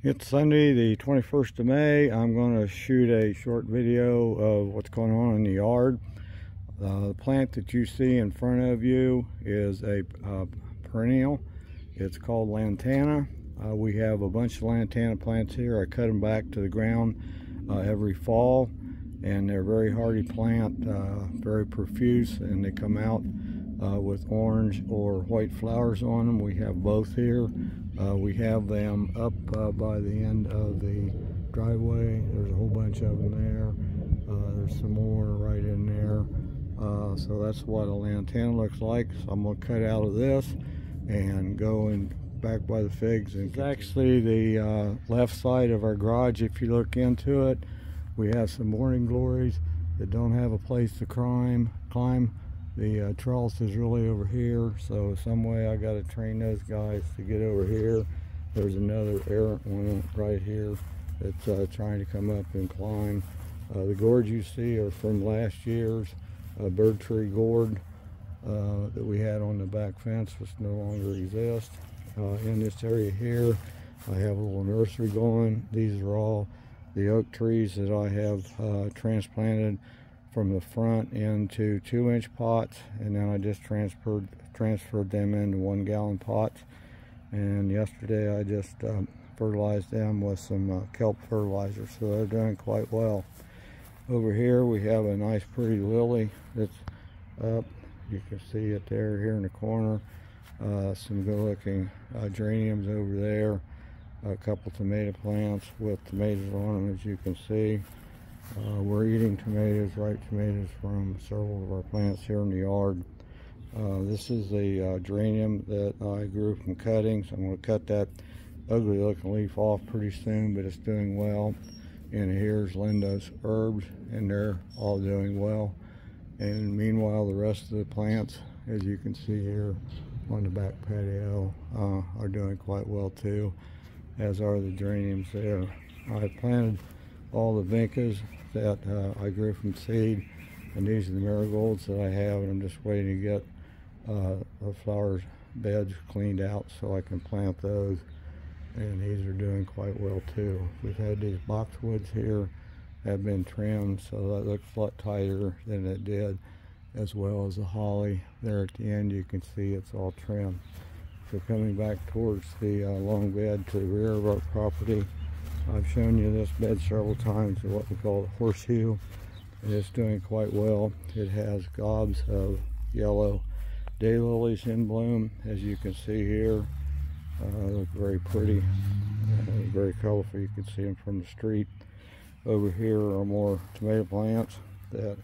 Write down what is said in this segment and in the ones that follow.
It's Sunday the 21st of May. I'm going to shoot a short video of what's going on in the yard. The plant that you see in front of you is a perennial. It's called lantana. We have a bunch of lantana plants here. I cut them back to the ground every fall, and they're a very hardy plant, very profuse, and they come out with orange or white flowers on them. We have both here. We have them up by the end of the driveway. There's a whole bunch of them there. There's some more right in there. So that's what a lantana looks like. So I'm going to cut out of this and go and back by the figs. And it's actually the left side of our garage. If you look into it, we have some morning glories that don't have a place to climb. The trellis is really over here, so some way I got to train those guys to get over here. There's another errant one right here that's trying to come up and climb. The gourds you see are from last year's bird tree gourd that we had on the back fence, which no longer exists. In this area here, I have a little nursery going. These are all the oak trees that I have transplanted from the front into 2-inch pots, and then I just transferred them into 1-gallon pots. And yesterday I just fertilized them with some kelp fertilizer, so they're doing quite well. Over here we have a nice pretty lily that's up. You can see it there here in the corner. Some good looking geraniums over there. A couple tomato plants with tomatoes on them, as you can see. We're eating tomatoes, ripe tomatoes, from several of our plants here in the yard. This is the geranium that I grew from cuttings. I'm going to cut that ugly looking leaf off pretty soon, but it's doing well. And here's Linda's herbs, and they're all doing well. And meanwhile, the rest of the plants, as you can see here on the back patio, are doing quite well too, as are the geraniums there. I planted all the vincas that I grew from seed, and these are the marigolds that I have, and I'm just waiting to get the flower beds cleaned out so I can plant those, and these are doing quite well too. We've had these boxwoods here have been trimmed, so that looks a lot tighter than it did, as well as the holly there at the end. You can see it's all trimmed. So coming back towards the long bed to the rear of our property, I've shown you this bed several times, what we call a horseshoe, and it's doing quite well. It has gobs of yellow daylilies in bloom, as you can see here. Look very pretty, very colorful. You can see them from the street. Over here are more tomato plants that,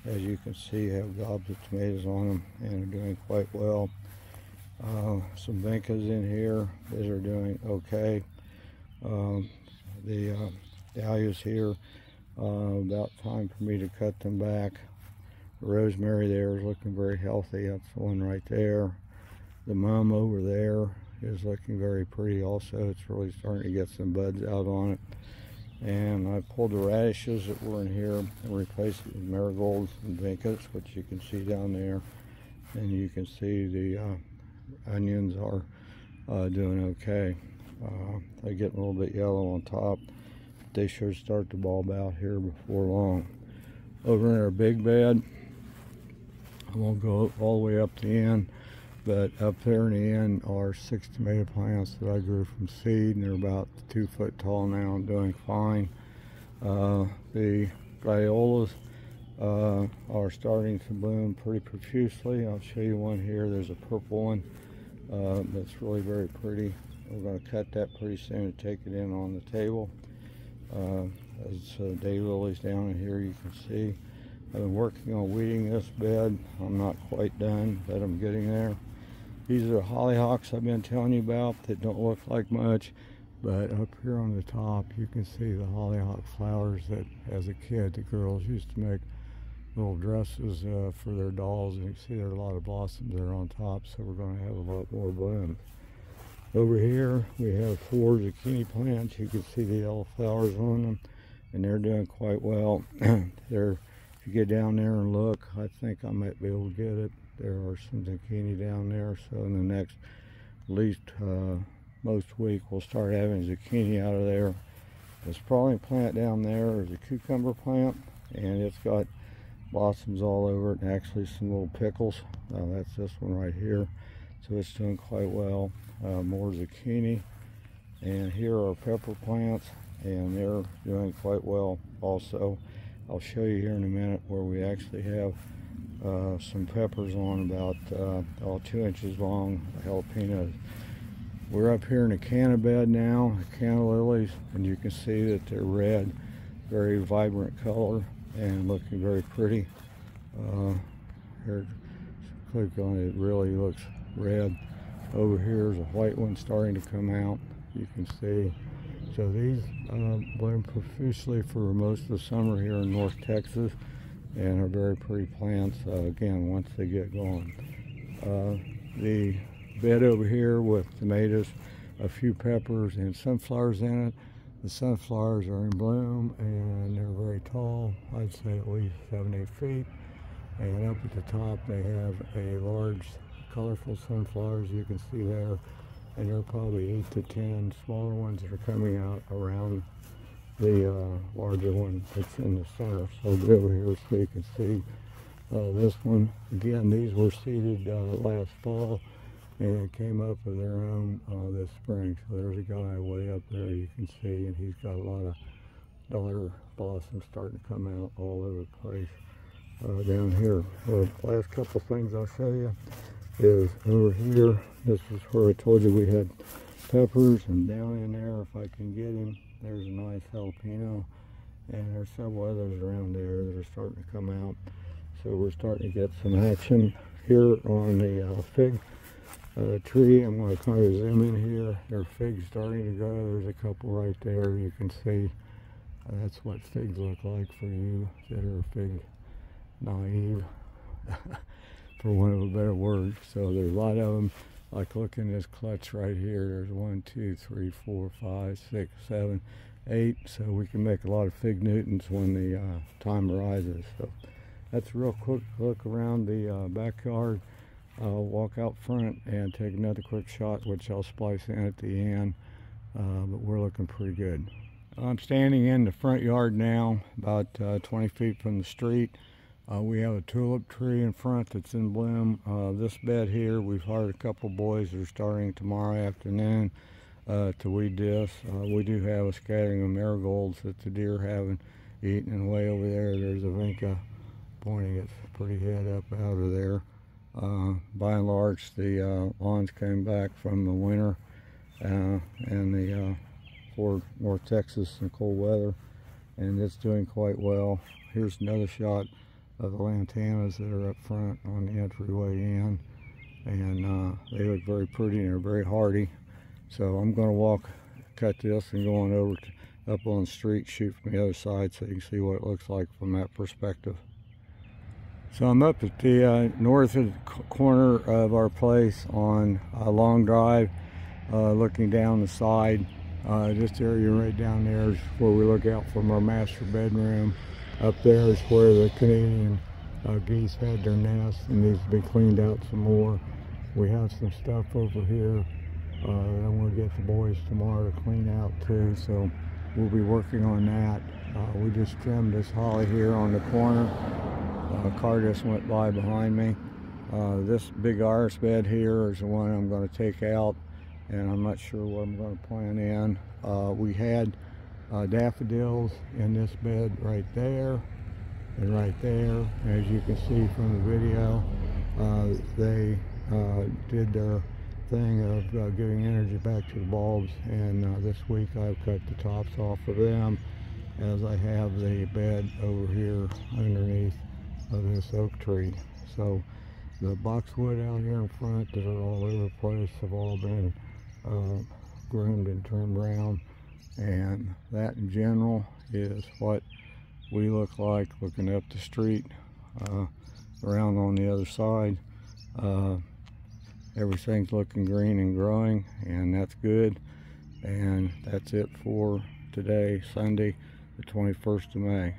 as you can see, have gobs of tomatoes on them and are doing quite well. Some vincas in here. These are doing okay. The dahlias here, about time for me to cut them back. The rosemary there is looking very healthy. That's the one right there. The mum over there is looking very pretty also. It's really starting to get some buds out on it. And I pulled the radishes that were in here and replaced it with marigolds and vincas, which you can see down there. And you can see the onions are doing okay. They get a little bit yellow on top. They should start to bulb out here before long. Over in our big bed, I won't go all the way up to the end, but up there in the end are 6 tomato plants that I grew from seed, and they're about 2 foot tall now and doing fine. The gladiolus are starting to bloom pretty profusely. I'll show you one here. There's a purple one that's really very pretty. We're going to cut that pretty soon and take it in on the table. There's daylilies down in here, you can see. I've been working on weeding this bed. I'm not quite done, but I'm getting there. These are the hollyhocks I've been telling you about that don't look like much, but up here on the top you can see the hollyhock flowers that, as a kid, the girls used to make little dresses for their dolls, and you can see there are a lot of blossoms there on top, so we're going to have a lot more blooms. Over here we have 4 zucchini plants. You can see the yellow flowers on them, and they're doing quite well. If you get down there and look, I think I might be able to get it. There are some zucchini down there, so in the next at least most week we'll start having zucchini out of there. The sprawling plant down there is a cucumber plant, and it's got blossoms all over it, and actually some little pickles. That's this one right here, so it's doing quite well. More zucchini, and here are pepper plants, and they're doing quite well also. I'll show you here in a minute where we actually have some peppers on about 2 inches long, jalapenos. We're up here in a canna bed now, canna lilies, and you can see that they're red, very vibrant color and looking very pretty. Here, click on it, it really looks red. Over here is a white one starting to come out, you can see. So these bloom profusely for most of the summer here in North Texas, and are very pretty plants, again, once they get going. The bed over here with tomatoes, a few peppers, and sunflowers in it. The sunflowers are in bloom, and they're very tall. I'd say at least 7-8 feet. And up at the top they have a large colorful sunflowers, you can see there, and there are probably 8 to 10 smaller ones that are coming out around the larger one that's in the center. So I'll go over here so you can see this one. Again, these were seeded last fall and came up of their own this spring. So there's a guy way up there you can see, and he's got a lot of daughter blossoms starting to come out all over the place down here. The last couple things I'll show you is over here. This is where I told you we had peppers, and down in there, if I can get him, there's a nice jalapeno, and there's several others around there that are starting to come out. So we're starting to get some action here on the fig tree. I'm going to kind of zoom in here. There are figs starting to grow. There's a couple right there you can see. That's what figs look like for you that are fig naive, for want of a better word. So there's a lot of them. Like, look in this clutch right here. There's 1, 2, 3, 4, 5, 6, 7, 8. So we can make a lot of fig Newtons when the time arises. So that's a real quick look around the backyard. I'll walk out front and take another quick shot, which I'll splice in at the end. But we're looking pretty good. I'm standing in the front yard now, about 20 feet from the street. We have a tulip tree in front that's in bloom. This bed here, we've hired a couple boys that are starting tomorrow afternoon to weed this. We do have a scattering of marigolds that the deer haven't eaten, and way over there there's a vinca pointing its pretty head up out of there. By and large, the lawns came back from the winter and the for North Texas and cold weather, and it's doing quite well. Here's another shot of the lantanas that are up front on the entryway in, and they look very pretty and they're very hardy. So I'm going to cut this and go on over up on the street, shoot from the other side so you can see what it looks like from that perspective. So I'm up at the north corner of our place on a long drive, looking down the side. This area right down there is where we look out from our master bedroom. Up there is where the Canadian geese had their nest, and needs to be cleaned out some more. We have some stuff over here that I'm going to get the boys tomorrow to clean out too, so we'll be working on that. We just trimmed this holly here on the corner. A car just went by behind me. This big iris bed here is the one I'm going to take out, and I'm not sure what I'm going to plant in. We had daffodils in this bed right there and right there. As you can see from the video, they did their thing of giving energy back to the bulbs, and this week I've cut the tops off of them, as I have the bed over here underneath of this oak tree. So the boxwood out here in front that are all over the place have all been groomed and trimmed around, and that in general is what we look like looking up the street around on the other side. Everything's looking green and growing, and that's good. And that's it for today, Sunday the 21st of May.